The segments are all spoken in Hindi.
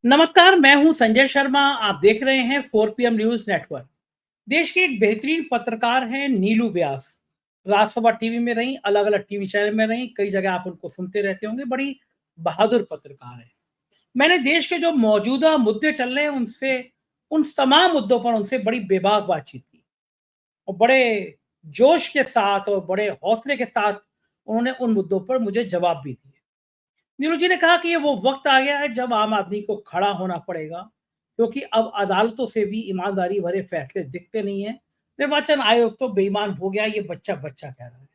नमस्कार, मैं हूं संजय शर्मा। आप देख रहे हैं 4 PM न्यूज नेटवर्क। देश के एक बेहतरीन पत्रकार हैं नीलू व्यास। राज्यसभा टीवी में रहीं, अलग अलग टीवी चैनल में रहीं, कई जगह आप उनको सुनते रहते होंगे। बड़ी बहादुर पत्रकार है। मैंने देश के जो मौजूदा मुद्दे चल रहे हैं उनसे, उन तमाम मुद्दों पर उनसे बड़ी बेबाक बातचीत की और बड़े जोश के साथ और बड़े हौसले के साथ उन्होंने उन मुद्दों पर मुझे जवाब भी दिए। नीरू जी ने कहा कि ये वो वक्त आ गया है जब आम आदमी को खड़ा होना पड़ेगा, क्योंकि अब अदालतों से भी ईमानदारी भरे फैसले दिखते नहीं है। निर्वाचन आयोग तो बेईमान हो गया, ये बच्चा बच्चा कह रहा है।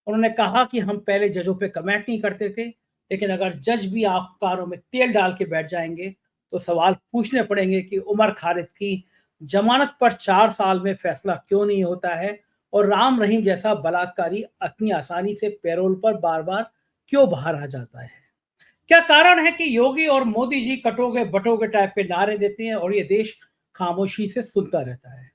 उन्होंने कहा कि हम पहले जजों पे कमेंट नहीं करते थे, लेकिन अगर जज भी अखबारों में तेल डाल के बैठ जाएंगे तो सवाल पूछने पड़ेंगे कि उमर खालिद की जमानत पर 4 साल में फैसला क्यों नहीं होता है और राम रहीम जैसा बलात्कारी इतनी आसानी से पैरोल पर बार बार क्यों बाहर आ जाता है। क्या कारण है कि योगी और मोदी जी कटोगे बटोगे टाइप के नारे देते हैं और ये देश खामोशी से सुनता रहता है।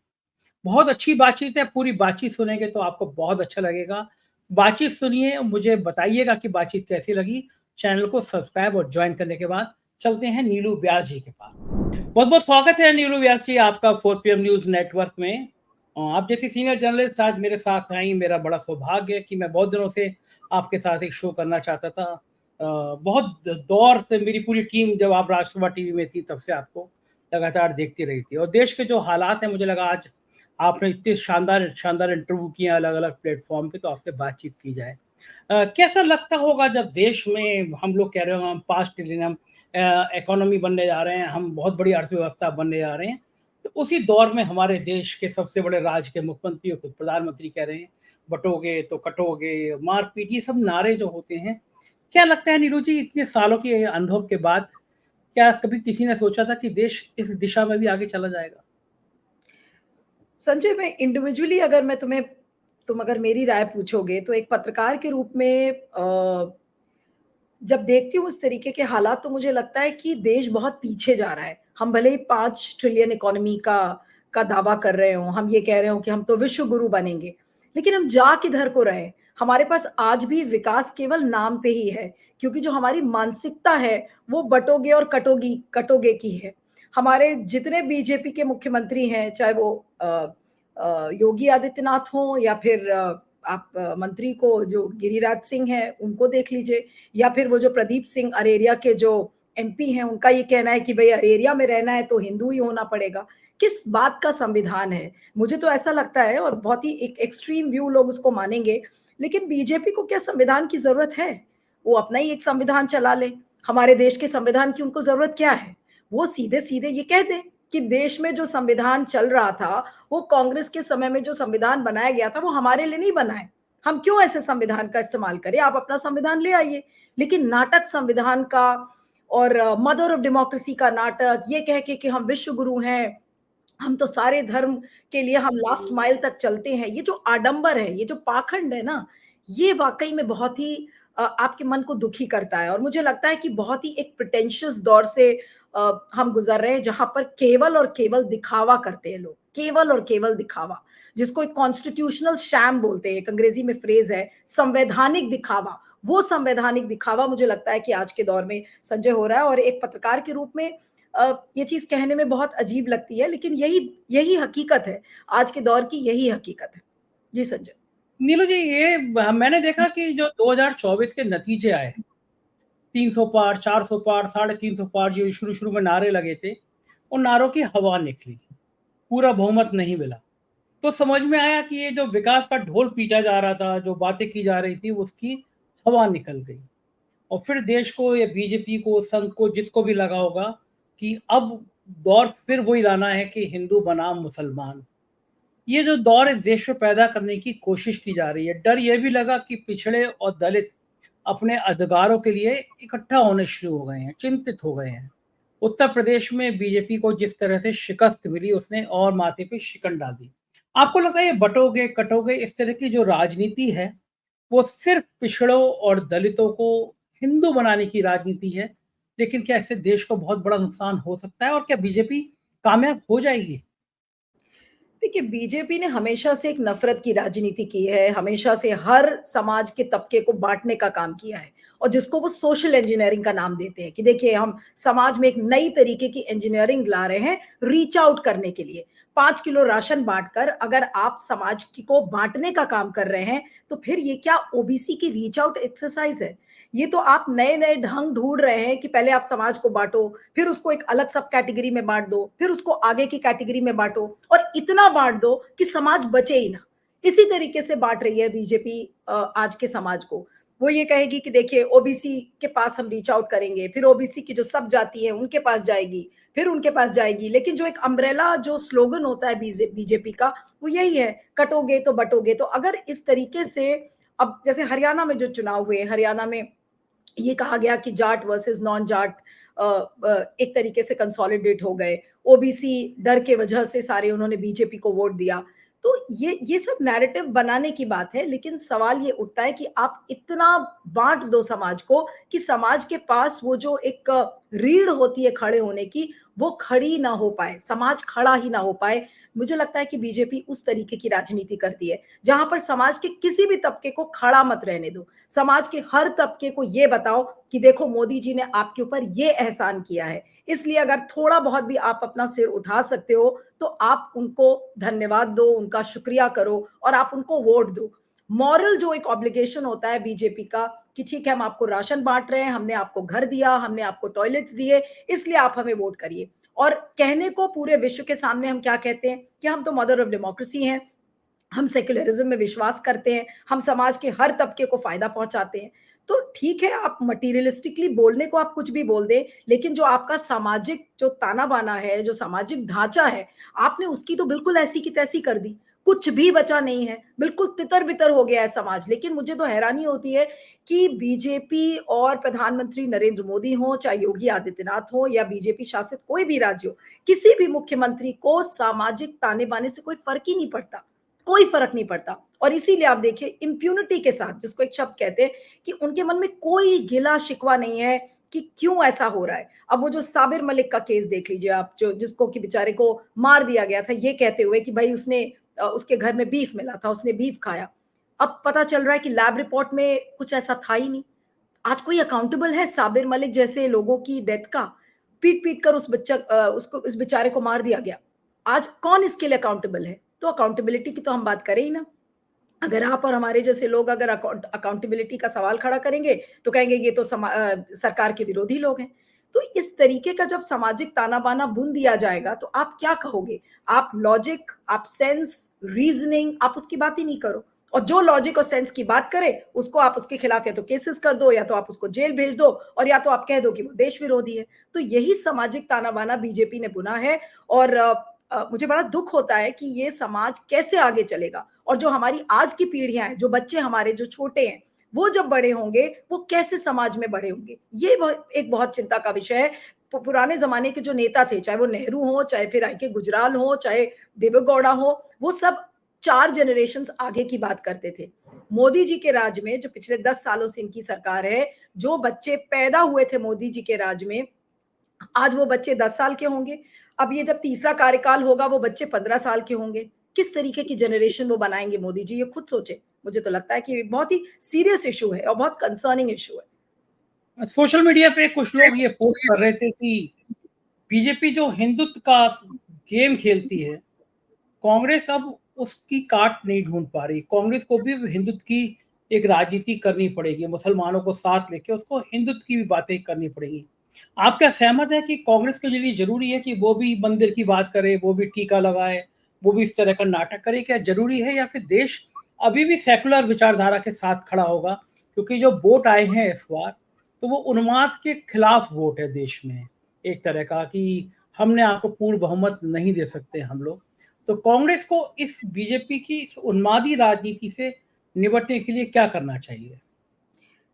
बहुत अच्छी बातचीत है, पूरी बातचीत सुनेंगे तो आपको बहुत अच्छा लगेगा। बातचीत सुनिए, मुझे बताइएगा कि बातचीत कैसी लगी। चैनल को सब्सक्राइब और ज्वाइन करने के बाद चलते हैं नीलू व्यास जी के पास। बहुत बहुत स्वागत है नीलू व्यास जी आपका 4 PM न्यूज नेटवर्क में। आप जैसी सीनियर जर्नलिस्ट आज मेरे साथ आई, मेरा बड़ा सौभाग्य है कि मैं बहुत दिनों से आपके साथ एक शो करना चाहता था। बहुत दौर से मेरी पूरी टीम जब आप राज्यसभा टीवी में थी तब से आपको लगातार देखती रही थी और देश के जो हालात हैं, मुझे लगा आज आपने इतने शानदार शानदार इंटरव्यू किए अलग अलग प्लेटफॉर्म पे, तो आपसे बातचीत की जाए। कैसा लगता होगा जब देश में हम लोग कह रहे हो हम 5 ट्रिलियन इकोनॉमी बनने जा रहे हैं, हम बहुत बड़ी अर्थव्यवस्था बनने जा रहे हैं, तो उसी दौर में हमारे देश के सबसे बड़े राज्य के मुख्यमंत्री और खुद प्रधानमंत्री कह रहे हैं बटोगे तो कटोगे, मारपीट, ये सब नारे जो होते हैं, क्या लगता है नीरू जी इतने सालों के अनुभव के बाद, क्या कभी किसी ने सोचा था कि देश इस दिशा में भी आगे चला जाएगा? संजय, मैं इंडिविजुअली अगर मैं तुम अगर मेरी राय पूछोगे तो एक पत्रकार के रूप में जब देखती हूँ उस तरीके के हालात तो मुझे लगता है कि देश बहुत पीछे जा रहा है। हम भले ही 5 ट्रिलियन इकोनॉमी का दावा कर रहे हों, हम ये कह रहे हों कि हम तो विश्व गुरु बनेंगे, लेकिन हम जा किधर को रहे हैं? हमारे पास आज भी विकास केवल नाम पे ही है, क्योंकि जो हमारी मानसिकता है वो बटोगे और कटोगे की है। हमारे जितने बीजेपी के मुख्यमंत्री हैं, चाहे वो योगी आदित्यनाथ हों या फिर आप मंत्री को जो गिरिराज सिंह हैं उनको देख लीजिए, या फिर वो जो प्रदीप सिंह अरेरिया के जो एमपी हैं उनका ये कहना है कि भई अरेरिया में रहना है तो हिंदू ही होना पड़ेगा। किस बात का संविधान है? मुझे तो ऐसा लगता है, और बहुत ही एक एक्सट्रीम व्यू लोग उसको मानेंगे, लेकिन बीजेपी को क्या संविधान की ज़रूरत है? वो अपना ही एक संविधान चला लें। हमारे देश के संविधान की उनको ज़रूरत क्या है? वो सीधे-सीधे ये कह दें कि देश में जो संविधान चल रहा था, वो कांग्रेस के समय में जो संविधान बनाया गया था, वो हमारे लिए नहीं बना है। हम क्यों ऐसे संविधान का इस्तेमाल करें? आप अपना संविधान ले आइए। लेकिन नाटक संविधान का और मदर ऑफ डेमोक्रेसी का नाटक, ये कह के कि हम विश्व गुरु हैं, हम तो सारे धर्म के लिए हम लास्ट माइल तक चलते हैं। ये जो आडंबर है, ये जो पाखंड है ना, ये वाक़ई में बहुत ही आपके मन को दुखी करता है, और मुझे लगता है कि बहुत ही एक प्रिटेंशियस दौर से हम गुज़र रहे हैं, जहाँ पर केवल और केवल दिखावा करते हैं लोग, केवल और केवल दिखावा, जिसको एक कॉन्स्टिट्यूशनल शैम बोलते हैं, एक अंग्रेज़ी में फ्रेज़ है, संवैधानिक दिखावा। वो संवैधानिक दिखावा मुझे लगता है कि आज के दौर में संजय हो रहा है, और एक पत्रकार के रूप में ये चीज़ कहने में बहुत अजीब लगती है, लेकिन यही यही हकीकत है। आज के दौर की यही हकीकत है। जी संजय। नीलू जी, ये मैंने देखा कि जो 2024 के नतीजे आए, 300 पार, 400 पार, 350 पार, जो शुरू शुरू में नारे लगे थे, उन नारों की हवा निकली, पूरा बहुमत नहीं मिला। तो समझ में आया कि ये जो विकास का ढोल पीटा जा रहा था, जो बातें की जा रही थी, उसकी हवा निकल गई। और फिर देश को या बीजेपी को, संघ को, जिसको भी लगा होगा कि अब दौर फिर वही लाना है कि हिंदू बनाम मुसलमान। ये जो दौर इस देश में पैदा करने की कोशिश की जा रही है, डर ये भी लगा कि पिछड़े और दलित अपने अधिकारों के लिए इकट्ठा होने शुरू हो गए हैं, चिंतित हो गए हैं। उत्तर प्रदेश में बीजेपी को जिस तरह से शिकस्त मिली, उसने और माथे पे शिकन डाल दी। आपको लगता है ये बटोगे कटोगे इस तरह की जो राजनीति है, वो सिर्फ पिछड़ों और दलितों को हिंदू बनाने की राजनीति है, लेकिन क्या इससे देश को बहुत बड़ा नुकसान हो सकता है और क्या बीजेपी कामयाब हो जाएगी? देखिए, बीजेपी ने हमेशा से एक नफ़रत की राजनीति की है, हमेशा से हर समाज के तबके को बाँटने का काम किया है, और जिसको वो सोशल इंजीनियरिंग का नाम देते हैं कि देखिए हम समाज में एक नई तरीके की इंजीनियरिंग ला रहे हैं रीच आउट करने के लिए। 5 किलो राशन बांटकर अगर आप समाज को बांटने का काम कर रहे हैं तो फिर ये क्या ओबीसी की रीच आउट एक्सरसाइज है? ये तो आप नए नए ढंग ढूंढ रहे हैं कि पहले आप समाज को बांटो, फिर उसको एक अलग सब कैटेगरी में बांट दो, फिर उसको आगे की कैटेगरी में बांटो और इतना बांट दो कि समाज बचे ही ना। इसी तरीके से बांट रही है बीजेपी आज के समाज को। वो ये कहेगी कि देखिए ओबीसी के पास हम रीच आउट करेंगे, फिर ओबीसी की जो सब जाति है उनके पास जाएगी, फिर उनके पास जाएगी। लेकिन जो एक अम्ब्रेला जो स्लोगन होता है बीजेपी का वो यही है, कटोगे तो बटोगे। तो अगर इस तरीके से अब जैसे हरियाणा में जो चुनाव हुए, हरियाणा में ये कहा गया कि जाट वर्सेस नॉन जाट एक तरीके से कंसोलिडेट हो गए, ओबीसी डर के वजह से सारे उन्होंने बीजेपी को वोट दिया। तो ये सब नैरेटिव बनाने की बात है, लेकिन सवाल ये उठता है कि आप इतना बांट दो समाज को कि समाज के पास वो जो एक रीढ़ होती है खड़े होने की वो खड़ी ना हो पाए, समाज खड़ा ही ना हो पाए। मुझे लगता है कि बीजेपी उस तरीके की राजनीति करती है जहां पर समाज के किसी भी तबके को खड़ा मत रहने दो, समाज के हर तबके को ये बताओ कि देखो मोदी जी ने आपके ऊपर ये एहसान किया है, इसलिए अगर थोड़ा बहुत भी आप अपना सिर उठा सकते हो तो आप उनको धन्यवाद दो, उनका शुक्रिया करो और आप उनको वोट दो। मॉरल जो एक ऑब्लिगेशन होता है बीजेपी का कि ठीक है हम आपको राशन बांट रहे हैं, हमने आपको घर दिया, हमने आपको टॉयलेट्स दिए, इसलिए आप हमें वोट करिए। और कहने को पूरे विश्व के सामने हम क्या कहते हैं कि हम तो मदर ऑफ डेमोक्रेसी हैं, हम सेक्युलरिज्म में विश्वास करते हैं, हम समाज के हर तबके को फायदा पहुंचाते हैं। तो ठीक है आप मटीरियलिस्टिकली बोलने को आप कुछ भी बोल दें, लेकिन जो आपका सामाजिक जो ताना बाना है, जो सामाजिक ढांचा है, आपने उसकी तो बिल्कुल ऐसी की तैसी कर दी, कुछ भी बचा नहीं है, बिल्कुल तितर बितर हो गया है समाज। लेकिन मुझे तो हैरानी होती है कि बीजेपी और प्रधानमंत्री नरेंद्र मोदी हो, चाहे योगी आदित्यनाथ हो या बीजेपी शासित कोई भी राज्य हो, किसी भी मुख्यमंत्री को सामाजिक ताने बाने से कोई फर्क ही नहीं पड़ता, कोई फर्क नहीं पड़ता। और इसीलिए आप देखिए इम्प्यूनिटी के साथ, जिसको एक शब्द कहते हैं कि उनके मन में कोई गिला शिकवा नहीं है कि क्यों ऐसा हो रहा है। अब वो जो साबिर मलिक का केस देख लीजिए आप, जो जिसको कि बेचारे को मार दिया गया था ये कहते हुए कि भाई उसने उसके घर में बीफ मिला था, उसने बीफ खाया। अब पता चल रहा है कि लैब रिपोर्ट में कुछ ऐसा था ही नहीं। आज कोई अकाउंटेबल है साबिर मलिक जैसे लोगों की डेथ का? पीट पीट कर उस बच्चा उसको इस बेचारे को मार दिया गया। आज कौन इसके लिए अकाउंटेबल है? तो अकाउंटेबिलिटी की तो हम बात करें ही ना। अगर आप और हमारे जैसे लोग अगर अकाउंटेबिलिटी का सवाल खड़ा करेंगे तो कहेंगे ये तो सरकार के विरोधी लोग हैं। तो इस तरीके का जब सामाजिक ताना बाना बुन दिया जाएगा तो आप क्या कहोगे? आप लॉजिक, आप सेंस, रीजनिंग, आप उसकी बात ही नहीं करो। और जो लॉजिक और सेंस की बात करे उसको आप उसके खिलाफ या तो केसेस कर दो, या तो आप उसको जेल भेज दो, और या तो आप कह दो कि वो देश विरोधी है। तो यही सामाजिक ताना बाना बीजेपी ने बुना है। और मुझे बड़ा दुख होता है कि ये समाज कैसे आगे चलेगा, और जो हमारी आज की पीढ़ियां हैं, जो बच्चे हमारे जो छोटे हैं, वो जब बड़े होंगे वो कैसे समाज में बड़े होंगे, ये एक बहुत चिंता का विषय है। पुराने जमाने के जो नेता थे, चाहे वो नेहरू हो, चाहे फिर आई के गुजराल हो, चाहे देवेगौड़ा हो, वो सब 4 जनरेशंस आगे की बात करते थे। मोदी जी के राज में, जो पिछले 10 सालों से इनकी सरकार है, जो बच्चे पैदा हुए थे मोदी जी के राज में, आज वो बच्चे 10 साल के होंगे। अब ये जब तीसरा कार्यकाल होगा वो बच्चे 15 साल के होंगे। किस तरीके की जनरेशन वो बनाएंगे मोदी जी, ये खुद सोचे। मुझे तो लगता है कि बहुत ही सीरियस इशू है और बहुत कंसर्निंग इशू है। सोशल मीडिया पे कुछ लोग ये पोस्ट कर रहे थे कि बीजेपी जो हिंदुत्व का गेम खेलती है, कांग्रेस अब उसकी काट नहीं ढूंढ पा रही। कांग्रेस को भी हिंदुत्व की एक राजनीति करनी पड़ेगी, मुसलमानों को साथ लेके उसको हिंदुत्व की भी बातें करनी पड़ेगी। आप क्या सहमत है कि कांग्रेस के लिए जरूरी है कि वो भी मंदिर की बात करे, वो भी टीका लगाए, वो भी इस तरह का नाटक करे? क्या जरूरी है, या फिर देश अभी भी सेकुलर विचारधारा के साथ खड़ा होगा? क्योंकि जो वोट आए हैं इस बार, तो वो उन्माद के खिलाफ वोट है देश में, एक तरह का कि हमने आपको पूर्ण बहुमत नहीं दे सकते हम लोग। तो कांग्रेस को इस बीजेपी की इस उन्मादी राजनीति से निपटने के लिए क्या करना चाहिए?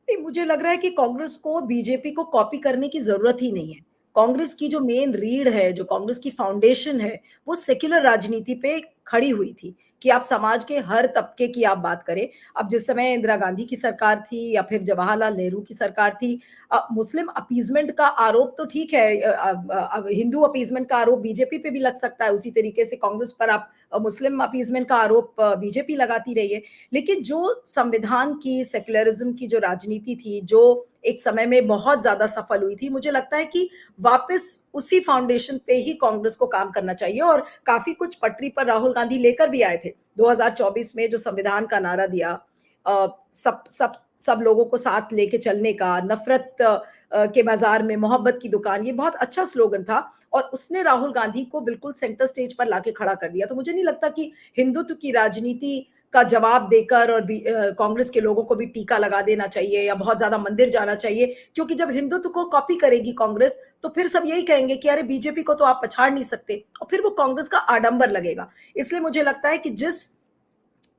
नहीं, मुझे लग रहा है कि कांग्रेस को बीजेपी को कॉपी करने की जरूरत ही नहीं है। कांग्रेस की जो मेन रीढ़ है, जो कांग्रेस की फाउंडेशन है, वो सेक्युलर राजनीति पे खड़ी हुई थी कि आप समाज के हर तबके की आप बात करें। अब जिस समय इंदिरा गांधी की सरकार थी या फिर जवाहरलाल नेहरू की सरकार थी, मुस्लिम अपीजमेंट का आरोप तो ठीक है, हिंदू अपीजमेंट का आरोप बीजेपी पे भी लग सकता है, उसी तरीके से कांग्रेस पर आप मुस्लिम अपीजमेंट का आरोप बीजेपी लगाती रही है। लेकिन जो संविधान की, सेक्युलरिज्म की जो राजनीति थी, जो एक समय में बहुत ज्यादा सफल हुई थी, मुझे लगता है कि वापस उसी फाउंडेशन पे ही कांग्रेस को काम करना चाहिए। और काफी कुछ पटरी पर राहुल गांधी लेकर भी आए थे 2024 में, जो संविधान का नारा दिया, सब सब सब लोगों को साथ लेके चलने का, नफरत के बाजार में मोहब्बत की दुकान, ये बहुत अच्छा स्लोगन था और उसने राहुल गांधी को बिल्कुल सेंटर स्टेज पर लाके खड़ा कर दिया। तो मुझे नहीं लगता कि हिंदुत्व की राजनीति का जवाब देकर और कांग्रेस के लोगों को भी टीका लगा देना चाहिए या बहुत ज्यादा मंदिर जाना चाहिए, क्योंकि जब हिंदुत्व को कॉपी करेगी कांग्रेस तो फिर सब यही कहेंगे कि अरे बीजेपी को तो आप पछाड़ नहीं सकते, और फिर वो कांग्रेस का आडंबर लगेगा। इसलिए मुझे लगता है कि जिस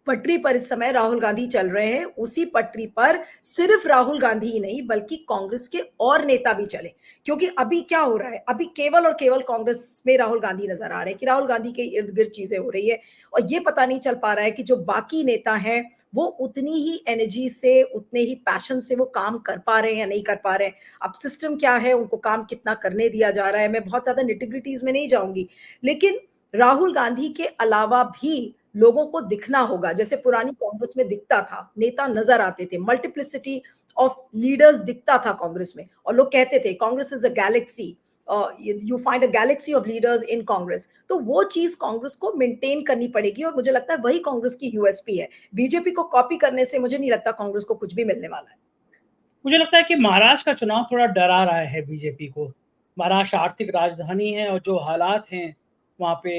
पटरी पर इस समय राहुल गांधी चल रहे हैं, उसी पटरी पर सिर्फ राहुल गांधी ही नहीं बल्कि कांग्रेस के और नेता भी चले। क्योंकि अभी क्या हो रहा है, अभी केवल और केवल कांग्रेस में राहुल गांधी नजर आ रहे हैं कि राहुल गांधी के इर्द गिर्द चीजें हो रही है, और ये पता नहीं चल पा रहा है कि जो बाकी नेता हैं वो उतनी ही एनर्जी से, उतने ही पैशन से वो काम कर पा रहे हैं या नहीं कर पा रहे हैं। अब सिस्टम क्या है, उनको काम कितना करने दिया जा रहा है, मैं बहुत ज्यादा निटिग्रिटीज में नहीं जाऊंगी, लेकिन राहुल गांधी के अलावा भी लोगों को दिखना होगा। जैसे पुरानी कांग्रेस में दिखता था, नेता नजर आते थे, मल्टीप्लिसिटी ऑफ लीडर्स दिखता था कांग्रेस में, और लोग कहते थे Congress is a Galaxy, you find a Galaxy of leaders in Congress. तो वो चीज कांग्रेस को मेंटेन करनी पड़ेगी, और मुझे लगता है वही कांग्रेस की यूएसपी है। बीजेपी को कॉपी करने से मुझे नहीं लगता कांग्रेस को कुछ भी मिलने वाला है। मुझे लगता है कि महाराष्ट्र का चुनाव थोड़ा डरा रहा है बीजेपी को। महाराष्ट्र आर्थिक राजधानी है और जो हालात हैं वहाँ पे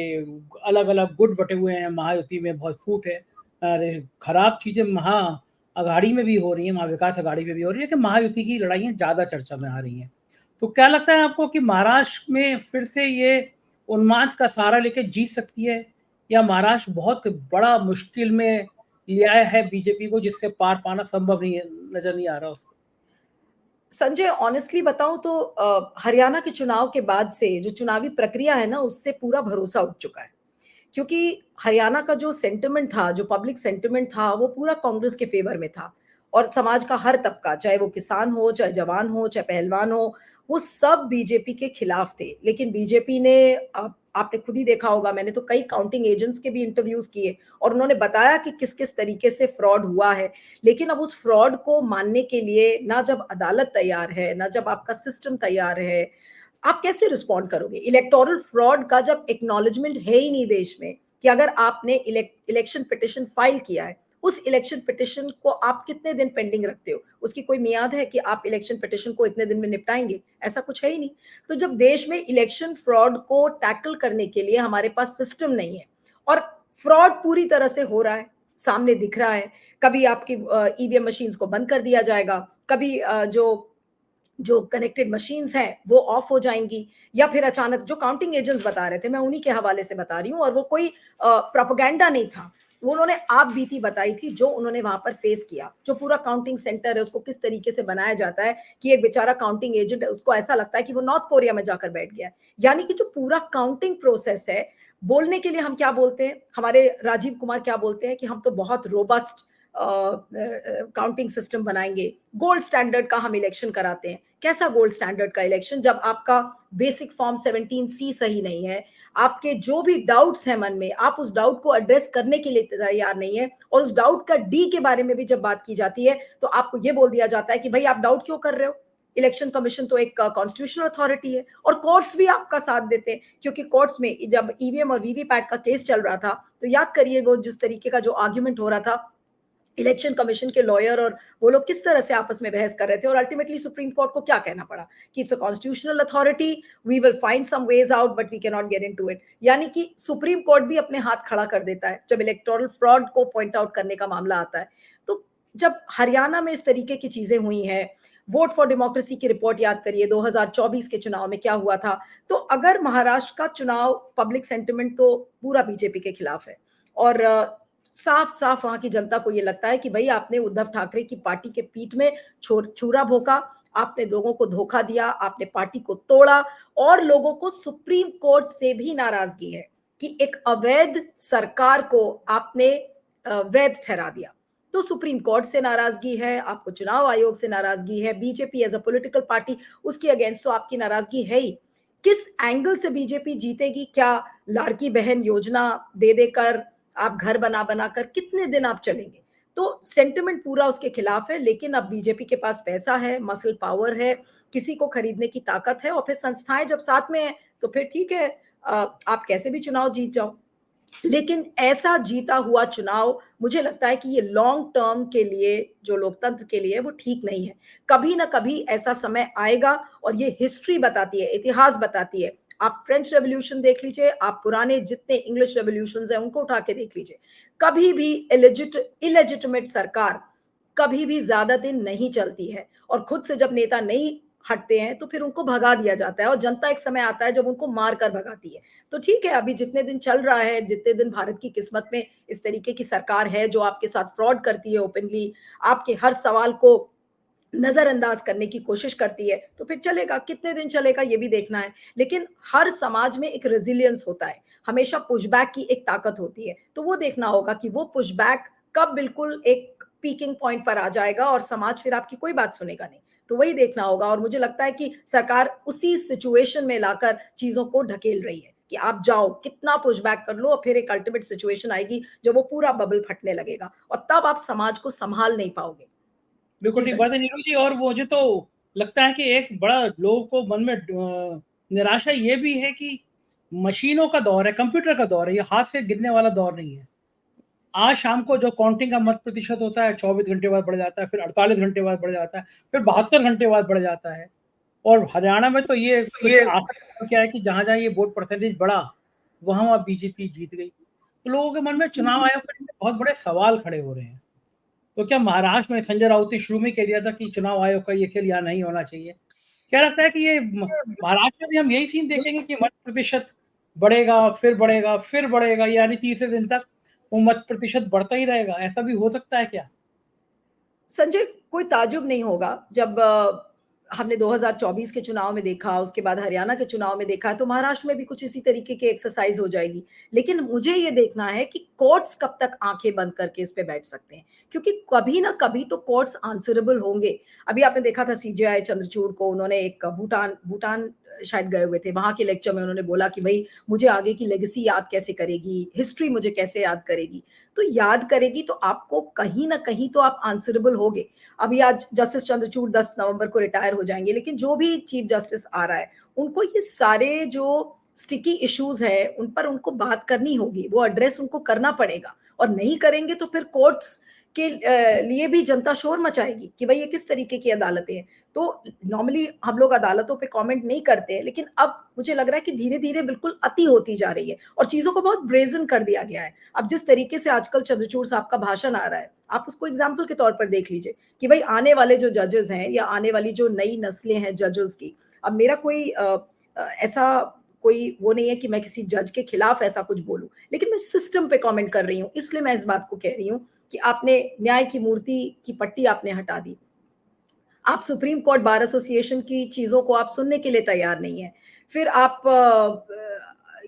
अलग अलग गुट बटे हुए हैं, महायुति में बहुत फूट है। अरे खराब चीज़ें महा अघाड़ी में भी हो रही हैं, महाविकास अघाड़ी में भी हो रही है, लेकिन महायुति की लड़ाइयाँ ज़्यादा चर्चा में आ रही हैं। तो क्या लगता है आपको कि महाराष्ट्र में फिर से ये उन्माद का सहारा लेके जीत सकती है, या महाराष्ट्र बहुत बड़ा मुश्किल में ले आया है बीजेपी को, जिससे पार पाना संभव नहीं है, नजर नहीं आ रहा उसको? संजय, ऑनेस्टली बताऊं तो हरियाणा के चुनाव के बाद से जो चुनावी प्रक्रिया है ना, उससे पूरा भरोसा उठ चुका है। क्योंकि हरियाणा का जो सेंटिमेंट था, जो पब्लिक सेंटिमेंट था, वो पूरा कांग्रेस के फेवर में था, और समाज का हर तबका, चाहे वो किसान हो, चाहे जवान हो, चाहे पहलवान हो, वो सब बीजेपी के खिलाफ थे। लेकिन बीजेपी ने, आपने खुद ही देखा होगा, मैंने तो कई काउंटिंग एजेंट्स के भी इंटरव्यूज किए और उन्होंने बताया कि किस किस तरीके से फ्रॉड हुआ है। लेकिन अब उस फ्रॉड को मानने के लिए ना जब अदालत तैयार है, ना जब आपका सिस्टम तैयार है, आप कैसे रिस्पॉन्ड करोगे? इलेक्टोरल फ्रॉड का जब एक्नॉलेजमेंट है ही नहीं देश में, कि अगर आपने इलेक्शन पिटिशन फाइल किया है, उस इलेक्शन पिटिशन को आप कितने दिन पेंडिंग रखते हो? उसकी कोई मियाद है कि आप इलेक्शन पिटिशन को इतने दिन में निपटाएंगे? ऐसा कुछ है ही नहीं। तो जब देश में इलेक्शन फ्रॉड को टैकल करने के लिए हमारे पास सिस्टम नहीं है, और फ्रॉड पूरी तरह से हो रहा है, सामने दिख रहा है, कभी आपकी ईवीएम मशीन्स को बंद कर दिया जाएगा, कभी जो जो कनेक्टेड मशीन्स हैं वो ऑफ हो जाएंगी, या फिर अचानक, जो काउंटिंग एजेंट्स बता रहे थे, मैं उन्हीं के हवाले से बता रही हूँ, और वो कोई प्रोपेगेंडा नहीं था, वो उन्होंने आप बीती बताई थी जो उन्होंने वहां पर फेस किया। जो पूरा काउंटिंग सेंटर है उसको किस तरीके से बनाया जाता है कि एक बेचारा काउंटिंग एजेंट है, उसको ऐसा लगता है कि वो नॉर्थ कोरिया में जाकर बैठ गया है। यानी कि जो पूरा काउंटिंग प्रोसेस है, बोलने के लिए हम क्या बोलते हैं, हमारे राजीव कुमार क्या बोलते हैं कि हम तो बहुत रोबस्ट काउंटिंग सिस्टम बनाएंगे, गोल्ड स्टैंडर्ड का हम इलेक्शन कराते हैं। कैसा गोल्ड स्टैंडर्ड का इलेक्शन, जब आपका बेसिक फॉर्म 17C सही नहीं है, आपके जो भी डाउट्स हैं मन में, आप उस डाउट को एड्रेस करने के लिए तैयार नहीं है, और उस डाउट का डी के बारे में भी जब बात की जाती है तो आपको ये बोल दिया जाता है कि भाई आप डाउट क्यों कर रहे हो? इलेक्शन कमीशन तो एक कॉन्स्टिट्यूशनल अथॉरिटी है, और कोर्ट्स भी आपका साथ देते हैं, क्योंकि कोर्ट्स में जब ईवीएम और वीवीपैट का केस चल रहा था, तो याद करिए वो जिस तरीके का जो आर्ग्यूमेंट हो रहा था, इलेक्शन कमीशन के लॉयर और वो लोग किस तरह से आपस में बहस कर रहे थे, और अल्टीमेटली सुप्रीम कोर्ट को क्या कहना पड़ा कि it's a constitutional authority, we will find some ways out but we can not get into it. यानी कि सुप्रीम कोर्ट भी अपने हाथ खड़ा कर देता है जब इलेक्टोरल फ्रॉड को पॉइंट आउट करने का मामला आता है। तो जब हरियाणा में इस तरीके की चीजें हुई हैं, वोट फॉर डेमोक्रेसी की रिपोर्ट याद करिए 2024 के चुनाव में क्या हुआ था। तो अगर महाराष्ट्र का चुनाव, पब्लिक सेंटिमेंट तो पूरा बीजेपी के खिलाफ है, और साफ साफ वहां की जनता को ये लगता है कि भाई आपने उद्धव ठाकरे की पार्टी के पीठ में छुरा भोंका, आपने लोगों को धोखा दिया, आपने पार्टी को तोड़ा, और लोगों को सुप्रीम कोर्ट से भी नाराजगी है कि एक अवैध सरकार को आपने वैध ठहरा दिया। तो सुप्रीम कोर्ट से नाराजगी है, आपको चुनाव आयोग से नाराजगी है, BJP as a political party उसके अगेंस्ट तो आपकी नाराजगी है ही। किस एंगल से बीजेपी जीतेगी? क्या लाड़की बहन योजना दे देकर, आप घर बना बनाकर कितने दिन आप चलेंगे? तो सेंटिमेंट पूरा उसके खिलाफ है, लेकिन अब बीजेपी के पास पैसा है, मसल पावर है, किसी को खरीदने की ताकत है, और फिर संस्थाएं जब साथ में है तो फिर ठीक है, आप कैसे भी चुनाव जीत जाओ। लेकिन ऐसा जीता हुआ चुनाव मुझे लगता है कि ये लॉन्ग टर्म के लिए, जो लोकतंत्र के लिए, वो ठीक नहीं है। कभी ना कभी ऐसा समय आएगा, और ये हिस्ट्री बताती है, इतिहास बताती है। आप फ्रेंच रेवोल्यूशन देख लीजिए, आप पुराने जितने इंग्लिश रेवोल्यूशंस हैं उनको उठा के देख लीजिए। कभी भी इलेजिटिमेट सरकार कभी भी ज्यादा दिन नहीं चलती है, और खुद से जब नेता नहीं हटते हैं तो फिर उनको भगा दिया जाता है, और जनता एक समय आता है जब उनको मार कर भगाती है। तो ठीक है, अभी जितने दिन चल रहा है, जितने दिन भारत की किस्मत में इस तरीके की सरकार है जो आपके साथ फ्रॉड करती है ओपनली, आपके हर सवाल को नजरअंदाज करने की कोशिश करती है, तो फिर चलेगा। कितने दिन चलेगा ये भी देखना है। लेकिन हर समाज में एक रेजिलियंस होता है, हमेशा पुशबैक की एक ताकत होती है, तो वो देखना होगा कि वो पुशबैक कब बिल्कुल एक पीकिंग पॉइंट पर आ जाएगा और समाज फिर आपकी कोई बात सुनेगा नहीं। तो वही देखना होगा, और मुझे लगता है कि सरकार उसी सिचुएशन में लाकर चीजों को ढकेल रही है कि आप जाओ, कितना पुशबैक कर लो, और फिर एक अल्टीमेट सिचुएशन आएगी जब वो पूरा बबल फटने लगेगा, और तब आप समाज को संभाल नहीं पाओगे। बिल्कुल जी ठीक बात संजय। है नीरू जी। और मुझे तो लगता है कि एक बड़ा लोगों को मन में निराशा ये भी है कि मशीनों का दौर है, कंप्यूटर का दौर है, ये हाथ से गिनने वाला दौर नहीं है। आज शाम को जो काउंटिंग का मत प्रतिशत होता है 24 घंटे बाद बढ़ जाता है, फिर 48 घंटे बाद बढ़ जाता है, फिर 72 घंटे बाद बढ़ जाता है। और हरियाणा में तो ये कुछ ये आंकड़ा क्या है कि जहां जहां ये वोट परसेंटेज बढ़ा वहां वहां बीजेपी जीत गई। तो लोगों के मन में चुनाव आयोग के लिए बहुत बड़े सवाल खड़े हो रहे हैं। तो क्या महाराष्ट्र में संजय राउत ने शुरू में कह दिया था कि चुनाव आयोग का ये खेल यहाँ नहीं होना चाहिए? क्या लगता है कि ये महाराष्ट्र में भी हम यही सीन देखेंगे कि मत प्रतिशत बढ़ेगा, फिर बढ़ेगा, फिर बढ़ेगा, यानी तीसरे दिन तक वो मत प्रतिशत बढ़ता ही रहेगा? ऐसा भी हो सकता है क्या? संजय, कोई ताज्जुब नहीं होगा जब हमने 2024 के चुनाव में देखा, उसके बाद हरियाणा के चुनाव में देखा, तो महाराष्ट्र में भी कुछ इसी तरीके की एक्सरसाइज हो जाएगी। लेकिन मुझे ये देखना है कि कोर्ट्स कब तक आंखें बंद करके इस पे बैठ सकते हैं, क्योंकि कभी ना कभी तो कोर्ट्स आंसरेबल होंगे। अभी आपने देखा था सीजेआई चंद्रचूड़ को, उन्होंने एक भूटान भूटान शायद गए हुए थे, वहां के लेक्चर में उन्होंने बोला कि भाई मुझे आगे की लेगेसी याद कैसे करेगी, हिस्ट्री मुझे कैसे याद करेगी। तो याद करेगी तो आपको कहीं ना कहीं तो आप आंसरेबल होगे। अभी आज जस्टिस चंद्रचूड़ 10 नवंबर को रिटायर हो जाएंगे, लेकिन जो भी चीफ जस्टिस आ रहा है उनको ये सारे जो स्टिकी इश्यूज है उन पर उनको बात करनी होगी, वो एड्रेस उनको करना पड़ेगा। और नहीं करेंगे तो फिर कोर्ट्स के लिए भी जनता शोर मचाएगी कि भाई ये किस तरीके की अदालतें हैं। तो नॉर्मली हम लोग अदालतों पे कमेंट नहीं करते हैं, लेकिन अब मुझे लग रहा है कि धीरे धीरे बिल्कुल अति होती जा रही है और चीजों को बहुत ब्रेजन कर दिया गया है। अब जिस तरीके से आजकल चंद्रचूड़ साहब का भाषण आ रहा है, आप उसको एग्जाम्पल के तौर पर देख लीजिए कि भाई आने वाले जो जजेस हैं या आने वाली जो नई नस्लें हैं जजेस की, अब मेरा कोई ऐसा कोई वो नहीं है कि मैं किसी जज के खिलाफ ऐसा कुछ बोलूं, लेकिन मैं सिस्टम पे कमेंट कर रही हूँ, इसलिए मैं इस बात को कह रही हूँ कि आपने न्याय की मूर्ति की पट्टी आपने हटा दी। आप सुप्रीम कोर्ट बार एसोसिएशन की चीजों को आप सुनने के लिए तैयार नहीं है। फिर आप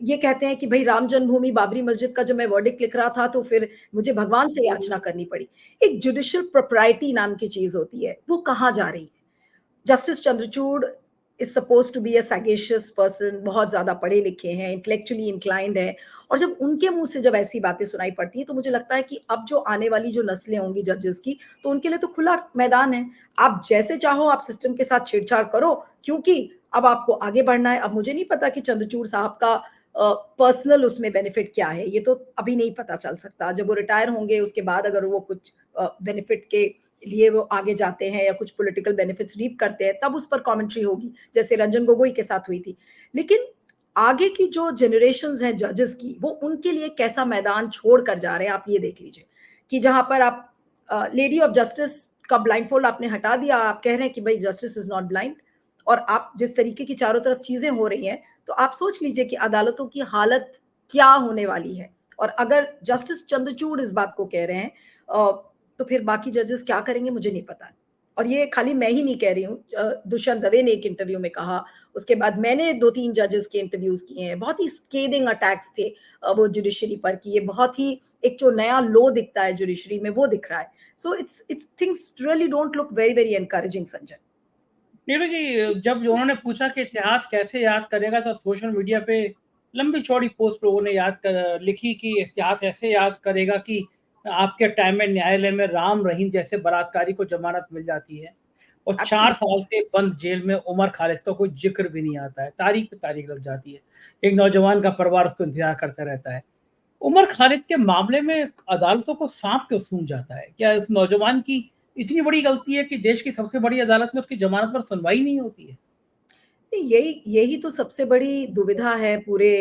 ये कहते हैं कि भाई राम जन्मभूमि बाबरी मस्जिद का जब मैं वर्डिक्ट लिख रहा था तो फिर मुझे भगवान से याचना करनी पड़ी। एक जुडिशियल प्रोप्राइटी नाम की चीज होती है, वो कहाँ जा रही है? Justice Chandrachud is suppose to be a sagacious person, बहुत ज्यादा पढ़े लिखे हैं, इंटेलेक्चुअली इंक्लाइंड है, और जब उनके मुंह से जब ऐसी बातें सुनाई पड़ती हैं तो मुझे लगता है कि अब जो आने वाली जो नस्लें होंगी जजेस की, तो उनके लिए तो खुला मैदान है। आप जैसे चाहो आप सिस्टम के साथ छेड़छाड़ करो, क्योंकि अब आपको आगे बढ़ना है। अब मुझे नहीं पता कि चंद्रचूड़ साहब का पर्सनल उसमें बेनिफिट क्या है, ये तो अभी नहीं पता चल सकता। जब वो रिटायर होंगे उसके बाद अगर वो कुछ बेनिफिट के लिए वो आगे जाते हैं या कुछ पॉलिटिकल बेनिफिट्स रीप करते हैं, तब उस पर कमेंट्री होगी, जैसे रंजन गोगोई के साथ हुई थी। लेकिन आगे की जो जनरेशन्स हैं जजेस की, वो उनके लिए कैसा मैदान छोड़ कर जा रहे हैं, आप ये देख लीजिए कि जहां पर आप लेडी ऑफ जस्टिस का ब्लाइंड फोल्ड आपने हटा दिया, आप कह रहे हैं कि भाई जस्टिस इज नॉट ब्लाइंड, और आप जिस तरीके की चारों तरफ चीजें हो रही हैं, तो आप सोच लीजिए कि अदालतों की हालत क्या होने वाली है। और अगर जस्टिस चंद्रचूड़ इस बात को कह रहे हैं तो फिर बाकी जजेस क्या करेंगे मुझे नहीं पता। और ये खाली मैं ही नहीं कह रही हूँ, दुष्यंत दवे ने एक इंटरव्यू में कहा, उसके बाद मैंने 2-3 जजेस के इंटरव्यूज किए हैं, बहुत ही स्केदिंग अटैक्स थे वो जुडिशरी पर, कि ये बहुत ही एक जो नया लो दिखता है जुडिशरी में वो दिख रहा है। So it's things really don't look very very encouraging, Sanjay. Neeru ji, जब उन्होंने पूछा कि इतिहास कैसे याद करेगा, तो सोशल मीडिया पे लंबी चौड़ी पोस्ट लोगों ने लिखी कि इतिहास ऐसे याद करेगा कि आपके टाइम में न्यायालय में राम रहीम जैसे बलात्कारी को जमानत मिल जाती है और 4 एब्सोल्युटली। साल से बंद जेल में उमर खालिद का कोई जिक्र भी नहीं आता है, तारीख पे तारीख लग जाती है, एक नौजवान का परिवार उसको इंतजार करता रहता है। उमर खालिद के मामले में अदालतों को सांप क्यों सूंघ जाता है? क्या उस नौजवान की इतनी बड़ी गलती है कि देश की सबसे बड़ी अदालत में उसकी जमानत पर सुनवाई नहीं होती है? यही यही तो सबसे बड़ी दुविधा है पूरे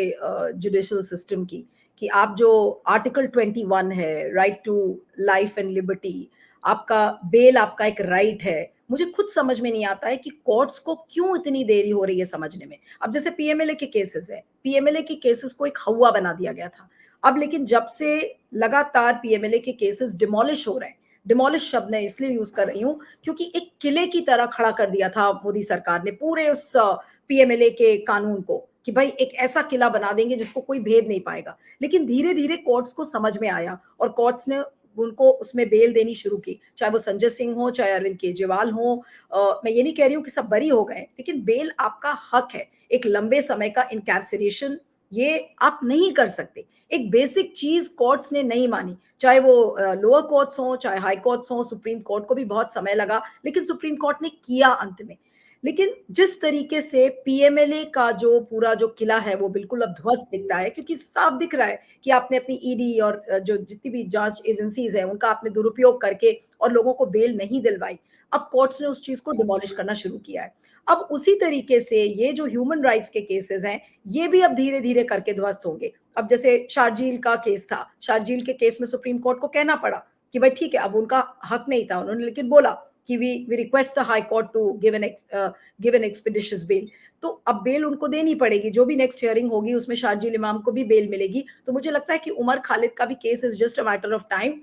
जुडिशियल सिस्टम की, कि आप जो आर्टिकल 21 है, right to life and liberty, आपका बेल आपका एक राइट है। मुझे खुद समझ में नहीं आता है कि कोर्ट्स को क्यों इतनी देरी हो रही है समझने में। अब जैसे पीएमएलए के केसेस है, पीएमएलए के केसेस को एक हौवा बना दिया गया था। अब लेकिन जब से लगातार पीएमएलए के केसेस डिमोलिश हो रहे हैं, डिमोलिश शब्द मैं इसलिए यूज कर रही हूँ क्योंकि एक किले की तरह खड़ा कर दिया था मोदी सरकार ने पूरे उस पीएमएलए के कानून को, कि भाई एक ऐसा किला बना देंगे जिसको कोई भेद नहीं पाएगा। लेकिन धीरे धीरे कोर्ट्स को समझ में आया और कोर्ट्स ने उनको उसमें बेल देनी शुरू की, चाहे वो संजय सिंह हो, चाहे अरविंद केजरीवाल हो। मैं ये नहीं कह रही हूँ कि सब बरी हो गए, लेकिन बेल आपका हक है। एक लंबे समय का इनकैर्सरेशन ये आप नहीं कर सकते। एक बेसिक चीज कोर्ट्स ने नहीं मानी, चाहे वो लोअर कोर्ट्स हो, चाहे हाई कोर्ट्स हो, सुप्रीम कोर्ट को भी बहुत समय लगा, लेकिन सुप्रीम कोर्ट ने किया अंत में। लेकिन जिस तरीके से पीएमएलए का जो पूरा जो किला है वो बिल्कुल अब ध्वस्त दिखता है, क्योंकि साफ दिख रहा है कि आपने अपनी ईडी और जो जितनी भी जांच एजेंसीज है उनका आपने दुरुपयोग करके और लोगों को बेल नहीं दिलवाई। अब कोर्ट्स ने उस चीज को डिमोलिश करना शुरू किया है। अब उसी तरीके से ये जो ह्यूमन राइट्स के केसेस हैं, ये भी अब धीरे धीरे करके ध्वस्त होंगे। अब जैसे शारजील का केस था, शारजील के केस में सुप्रीम कोर्ट को कहना पड़ा कि भाई ठीक है, अब उनका हक नहीं था, उन्होंने लेकिन बोला कि we request the high court to give an expeditious bail. तो अब बेल उनको देनी पड़ेगी, जो भी नेक्स्ट हियरिंग होगी उसमें शारजील इमाम को भी बेल मिलेगी। तो मुझे लगता है कि उमर खालिद का भी case is just a matter of time,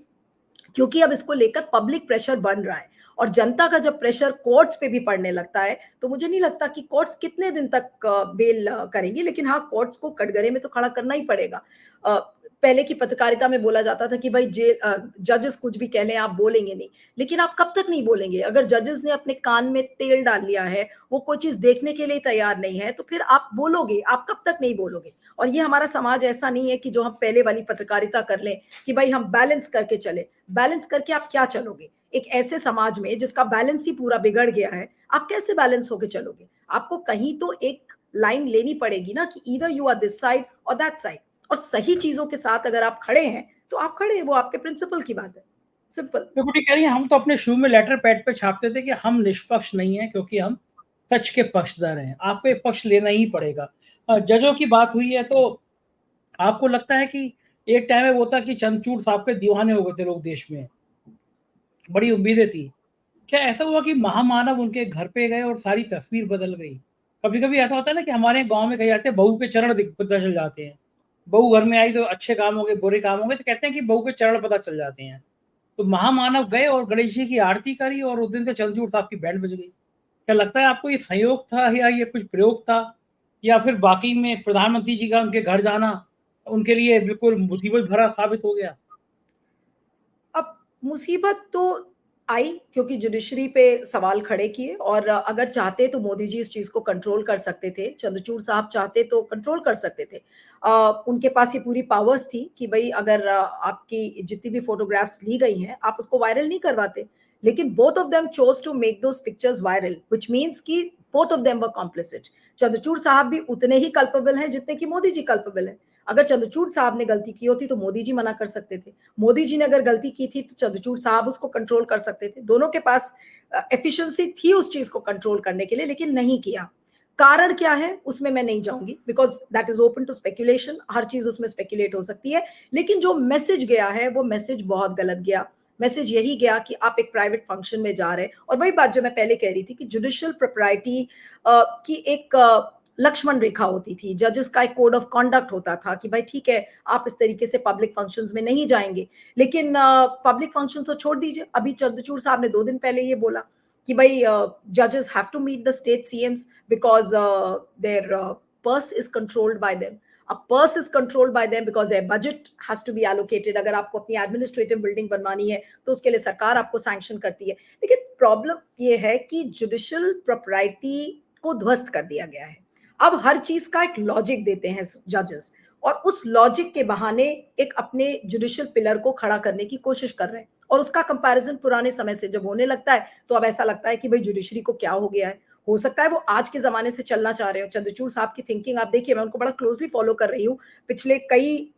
क्योंकि अब इसको लेकर पब्लिक प्रेशर बन रहा है। और जनता का जब प्रेशर कोर्ट्स पे भी पड़ने लगता है, तो मुझे नहीं लगता कि कोर्ट्स कितने दिन तक बेल करेंगी। लेकिन हाँ, कोर्ट्स को कटघरे में तो खड़ा करना ही पड़ेगा। पहले की पत्रकारिता में बोला जाता था कि भाई जजेस कुछ भी कह लें आप बोलेंगे नहीं, लेकिन आप कब तक नहीं बोलेंगे? अगर जजेस ने अपने कान में तेल डाल लिया है, वो कोई चीज देखने के लिए तैयार नहीं है, तो फिर आप बोलोगे, आप कब तक नहीं बोलोगे? और ये हमारा समाज ऐसा नहीं है कि जो हम पहले वाली पत्रकारिता कर लें कि भाई हम बैलेंस करके चले। बैलेंस करके आप क्या चलोगे? एक ऐसे समाज में जिसका बैलेंस ही पूरा बिगड़ गया है, आप कैसे बैलेंस होके चलोगे? आपको कहीं तो एक लाइन लेनी पड़ेगी ना, कि either you are this side और दैट साइड। और सही चीजों के साथ अगर आप खड़े हैं तो आप खड़े हैं, वो आपके प्रिंसिपल की बात है, सिंपल। बिल्कुल ठीक कह रही हैं। हम तो अपने शुरू में लेटर पैड पे छापते थे कि हम निष्पक्ष नहीं हैं, क्योंकि हम सच के पक्षधर हैं। आपको एक पक्ष लेना ही पड़ेगा। जजों की बात हुई है, तो आपको लगता है कि एक टाइम में वो था कि चंद्रचूड़ साहब के दीवाने हो गए थे लोग देश में, बड़ी उम्मीदें थी। क्या ऐसा हुआ कि महामानव उनके घर पे गए और सारी तस्वीर बदल गई? कभी कभी ऐसा होता है ना कि हमारे गांव में कहे जाते हैं बहू के चरण पता चल जाते हैं। बहू घर में आई तो अच्छे काम हो गए, बुरे काम हो गए, तो कहते हैं कि बहू के चरण पता चल जाते हैं। तो महामानव गए और गणेश जी की आरती करी और उस दिन से चंद्रचूड़ साहब की बैंड बज गई। क्या लगता है आपको ये संयोग था, या ये कुछ प्रयोग था, या फिर वाकई में प्रधानमंत्री जी का उनके घर जाना उनके लिए बिल्कुल मुसीबत भरा साबित हो गया? अब मुसीबत तो आई क्योंकि जुडिशरी पे सवाल खड़े किए, और अगर चाहते तो मोदी जी इस चीज को कंट्रोल कर सकते थे, चंद्रचूड़ साहब चाहते तो कंट्रोल कर सकते थे। उनके पास ये पूरी पावर्स थी कि भाई अगर आपकी जितनी भी फोटोग्राफ्स ली गई हैं आप उसको वायरल नहीं करवाते। लेकिन both of them chose to make those pictures viral, which means कि both of them were complicit. Chandrachud साहब भी उतने ही कल्पेबल हैं जितने कि मोदी जी कल्पेबल हैं। अगर चंद्रचूड़ साहब ने गलती की होती तो मोदी जी मना कर सकते थे, मोदी जी ने अगर गलती की थी तो चंद्रचूड़ साहब उसको कंट्रोल कर सकते थे। दोनों के पास एफिशिएंसी थी उस चीज को कंट्रोल करने के लिए, लेकिन नहीं किया। कारण क्या है उसमें मैं नहीं जाऊंगी, because that is open to speculation, हर चीज उसमें स्पेक्यूलेट हो सकती है। लेकिन जो मैसेज गया है वो मैसेज बहुत गलत गया। मैसेज यही गया कि आप एक प्राइवेट फंक्शन में जा रहे हैं, और वही बात जो मैं पहले कह रही थी कि जुडिशियल प्रोप्राइटी की एक लक्ष्मण रेखा होती थी, जजेस का एक कोड ऑफ कॉन्डक्ट होता था कि भाई ठीक है आप इस तरीके से पब्लिक फंक्शंस में नहीं जाएंगे। लेकिन पब्लिक फंक्शन तो छोड़ दीजिए, अभी चंद्रचूड़ साहब ने 2 दिन पहले ये बोला कि भाई judges have to meet the state CMs because their purse is controlled by them. A purse is controlled by them because their budget has to be allocated. अगर आपको अपनी एडमिनिस्ट्रेटिव बिल्डिंग बनवानी है तो उसके लिए सरकार आपको सैंक्शन करती है। लेकिन प्रॉब्लम ये है कि जुडिशियल प्रॉपर्टी को ध्वस्त कर दिया गया है। अब हर चीज का एक लॉजिक देते हैं जजेस, और उस लॉजिक के बहाने एक अपने जुडिशियल पिलर को खड़ा करने की कोशिश कर रहे हैं, और उसका कंपैरिजन पुराने समय से जब होने लगता है तो अब ऐसा लगता है कि भाई जुडिशरी को क्या हो गया है। हो सकता है वो आज के जमाने से चलना चाह रहे हो। चंद्रचूड़ साहब की थिंकिंग आप देखिए, मैं उनको बड़ा क्लोजली फॉलो कर रही हूँ पिछले कई,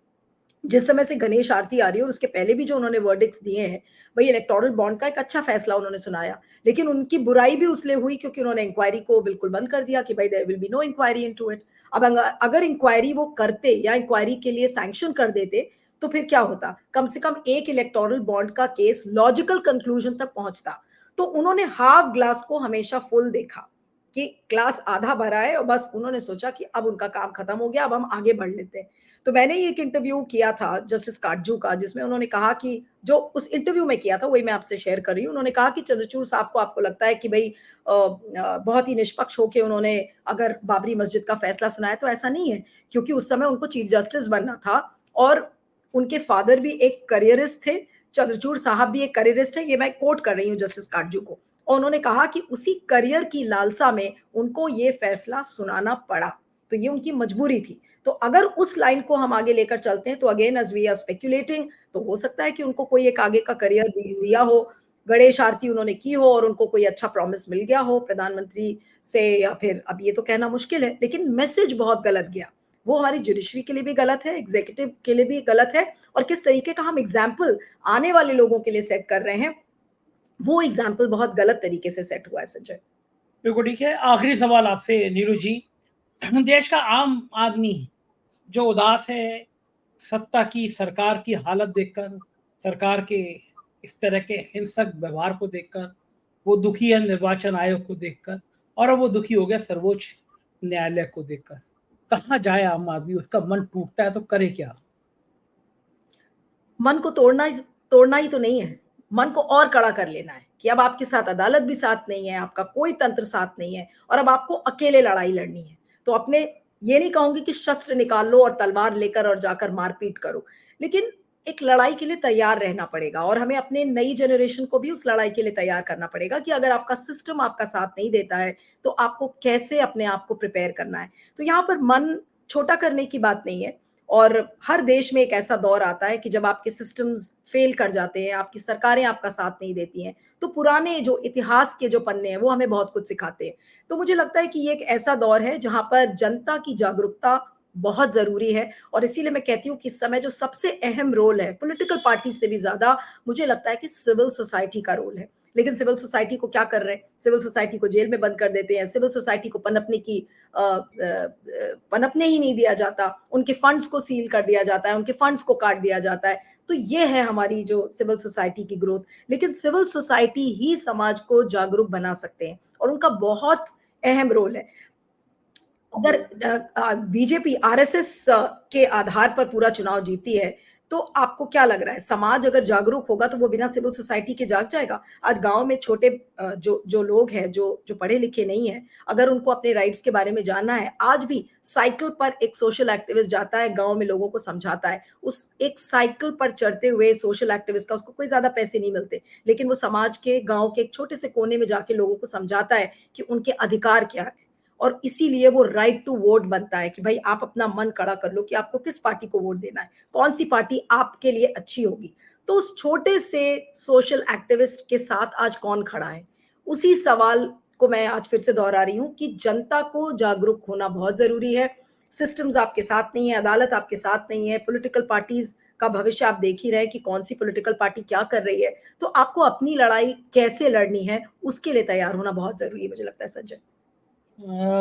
जिस समय से गणेश आरती आ रही है और उसके पहले भी जो उन्होंने वर्डिक्स दिए हैं, भाई इलेक्टोरल बॉन्ड का एक अच्छा फैसला उन्होंने सुनाया, लेकिन उनकी बुराई भी उसलिए हुई क्योंकि उन्होंने इंक्वायरी को बिल्कुल बंद कर दिया कि भाई there will be no inquiry into it. अब अगर इंक्वायरी वो करते या इंक्वायरी के लिए सैंक्शन कर देते तो फिर क्या होता, कम से कम एक इलेक्टोरल बॉन्ड का केस लॉजिकल कंक्लूजन तक पहुंचता। तो उन्होंने हाफ ग्लास को हमेशा फुल देखा कि ग्लास आधा भरा है, और बस उन्होंने सोचा कि अब उनका काम खत्म हो गया, अब हम आगे बढ़ लेते हैं। तो मैंने एक इंटरव्यू किया था जस्टिस काटजू का, जिसमें उन्होंने कहा कि जो उस इंटरव्यू में किया था वही मैं आपसे शेयर कर रही हूँ। उन्होंने कहा कि चंद्रचूड़ साहब को, आपको लगता है कि भाई बहुत ही निष्पक्ष होकर उन्होंने अगर बाबरी मस्जिद का फैसला सुनाया, तो ऐसा नहीं है, क्योंकि उस समय उनको चीफ जस्टिस बनना था और उनके फादर भी एक करियरिस्ट थे, चंद्रचूड़ साहब भी एक करियरिस्ट है। ये मैं कोट कर रही हूँ जस्टिस काटजू को। और उन्होंने कहा कि उसी करियर की लालसा में उनको ये फैसला सुनाना पड़ा, तो ये उनकी मजबूरी थी। तो अगर उस लाइन को हम आगे लेकर चलते हैं तो again as we are speculating, तो हो सकता है कि उनको कोई एक आगे का करियर दिया हो, गणेश आरती उन्होंने की हो और उनको कोई अच्छा प्रॉमिस मिल गया हो प्रधानमंत्री से, या फिर अब ये तो कहना मुश्किल है, लेकिन मैसेज बहुत गलत गया। वो हमारी जुडिशरी के लिए भी गलत है, एग्जीक्यूटिव के लिए भी गलत है, और किस तरीके का हम एग्जाम्पल आने वाले लोगों के लिए सेट कर रहे हैं, वो एग्जाम्पल बहुत गलत तरीके से सेट हुआ है संजय। बिल्कुल ठीक है। आखिरी सवाल आपसे नीरू जी, देश का आम आदमी जो उदास है सत्ता की, सरकार की हालत देखकर, सरकार के इस तरह के हिंसक व्यवहार को देखकर, वो दुखी है निर्वाचन आयोग को देखकर, और अब वो दुखी हो गया सर्वोच्च न्यायालय को देखकर। कहाँ जाए आम आदमी? उसका मन टूटता है तो करे क्या? मन को तोड़ना ही तो नहीं है, मन को और कड़ा कर लेना है कि अब आपके साथ अदालत भी साथ नहीं है, आपका कोई तंत्र साथ नहीं है, और अब आपको अकेले लड़ाई लड़नी है। तो अपने, ये नहीं कहूंगी कि शस्त्र निकाल लो और तलवार लेकर और जाकर मारपीट करो, लेकिन एक लड़ाई के लिए तैयार रहना पड़ेगा, और हमें अपने नई जनरेशन को भी उस लड़ाई के लिए तैयार करना पड़ेगा कि अगर आपका सिस्टम आपका साथ नहीं देता है तो आपको कैसे अपने आप को प्रिपेयर करना है। तो यहाँ पर मन छोटा करने की बात नहीं है, और हर देश में एक ऐसा दौर आता है कि जब आपके सिस्टम्स फेल कर जाते हैं, आपकी सरकारें आपका साथ नहीं देती हैं, तो पुराने जो इतिहास के जो पन्ने हैं वो हमें बहुत कुछ सिखाते हैं। तो मुझे लगता है कि ये एक ऐसा दौर है जहां पर जनता की जागरूकता बहुत जरूरी है, और इसीलिए मैं कहती हूँ कि इस समय जो सबसे अहम रोल है, पॉलिटिकल पार्टी से भी ज्यादा मुझे लगता है कि सिविल सोसाइटी का रोल है। लेकिन सिविल सोसाइटी को क्या कर रहे हैं, सिविल सोसाइटी को जेल में बंद कर देते हैं, सिविल सोसाइटी को पनपने ही नहीं दिया जाता, उनके फंड्स को सील कर दिया जाता है, उनके फंड्स को काट दिया जाता है। तो ये है हमारी जो सिविल सोसाइटी की ग्रोथ। लेकिन सिविल सोसाइटी ही समाज को जागरूक बना सकते हैं, और उनका बहुत अहम रोल है। अगर बीजेपी आरएसएस के आधार पर पूरा चुनाव जीती है, तो आपको क्या लग रहा है, समाज अगर जागरूक होगा तो वो बिना सिविल सोसाइटी के जाग जाएगा? आज गांव में छोटे जो लोग हैं, जो पढ़े लिखे नहीं है, अगर उनको अपने राइट्स के बारे में जानना है, आज भी साइकिल पर एक सोशल एक्टिविस्ट जाता है, गांव में लोगों को समझाता है। उस एक साइकिल पर चढ़ते हुए सोशल एक्टिविस्ट का उसको कोई ज्यादा पैसे नहीं मिलते, लेकिन वो समाज के, गांव के एक छोटे से कोने में जाके लोगों को समझाता है कि उनके अधिकार क्या है, और इसीलिए वो राइट टू वोट बनता है कि भाई आप अपना मन कड़ा कर लो कि आपको किस पार्टी को वोट देना है, कौन सी पार्टी आपके लिए अच्छी होगी। तो उस छोटे से सोशल एक्टिविस्ट के साथ आज कौन खड़ा है, उसी सवाल को मैं आज फिर से दोहरा रही हूं कि जनता को जागरूक होना बहुत जरूरी है। सिस्टम्स आपके साथ नहीं है, अदालत आपके साथ नहीं है, पॉलिटिकल पार्टीज का भविष्य आप देख ही रहे हैं कि कौन सी पॉलिटिकल पार्टी क्या कर रही है। तो आपको अपनी लड़ाई कैसे लड़नी है उसके लिए तैयार होना बहुत जरूरी है, मुझे लगता है संजय।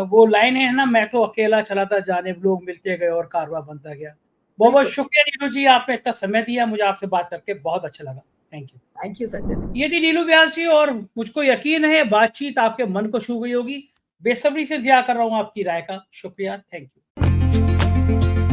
वो लाइन है ना, मैं तो अकेला चला था, जाने लोग मिलते गए और कारवां बनता गया। बहुत बहुत शुक्रिया नीलू जी, आपने इतना समय दिया, मुझे आपसे बात करके बहुत अच्छा लगा। Thank you Sanjay. ये थी नीलू व्यास जी, और मुझको यकीन है बातचीत आपके मन को छू गई होगी। बेसब्री से इंतजार कर रहा हूँ आपकी राय का। शुक्रिया, थैंक यू।